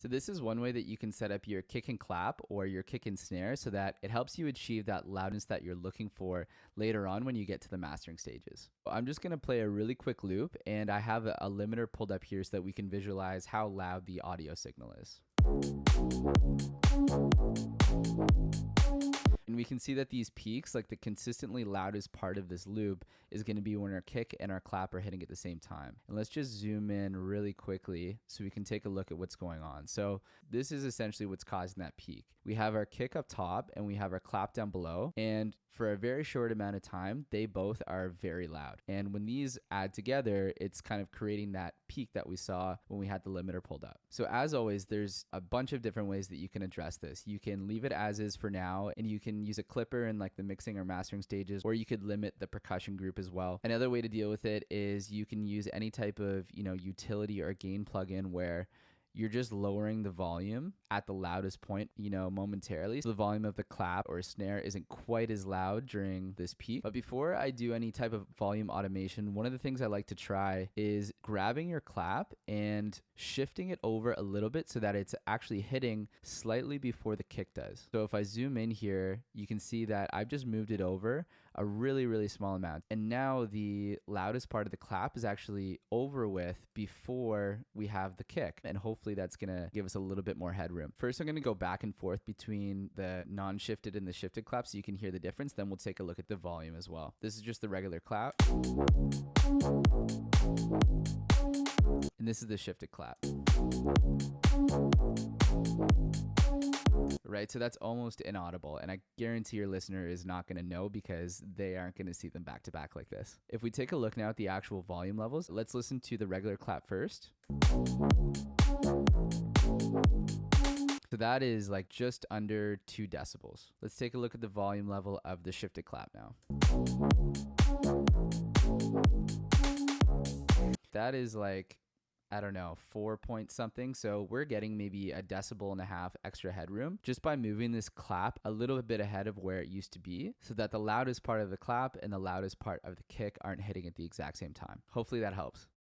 So this is one way that you can set up your kick and clap or your kick and snare so that it helps you achieve that loudness that you're looking for later on when you get to the mastering stages. I'm just going to play a really quick loop, and I have a limiter pulled up here so that we can visualize how loud the audio signal is. And we can see that these peaks, like the consistently loudest part of this loop, is going to be when our kick and our clap are hitting at the same time. And let's just zoom in really quickly so we can take a look at what's going on. So this is essentially what's causing that peak. We have our kick up top and we have our clap down below. And for a very short amount of time, they both are very loud. And when these add together, it's kind of creating that peak that we saw when we had the limiter pulled up. So as always, there's a bunch of different ways that you can address this. You can leave it as is for now, and you can use a clipper in like the mixing or mastering stages, or you could limit the percussion group as well. Another way to deal with it is you can use any type of, utility or gain plugin where you're just lowering the volume at the loudest point, momentarily. So the volume of the clap or snare isn't quite as loud during this peak. But before I do any type of volume automation, one of the things I like to try is grabbing your clap and shifting it over a little bit so that it's actually hitting slightly before the kick does. So if I zoom in here, you can see that I've just moved it over a really, really small amount. And now the loudest part of the clap is actually over with before we have the kick. And hopefully that's gonna give us a little bit more headroom. First, I'm gonna go back and forth between the non-shifted and the shifted clap so you can hear the difference. Then we'll take a look at the volume as well. This is just the regular clap. And this is the shifted clap. Right, so that's almost inaudible, and I guarantee your listener is not going to know because they aren't going to see them back to back like this. If we take a look now at the actual volume levels, let's listen to the regular clap first. So that is like just under 2 decibels. Let's take a look at the volume level of the shifted clap now. That is like, I don't know, 4 point something. So we're getting maybe 1.5 decibels extra headroom just by moving this clap a little bit ahead of where it used to be so that the loudest part of the clap and the loudest part of the kick aren't hitting at the exact same time. Hopefully that helps.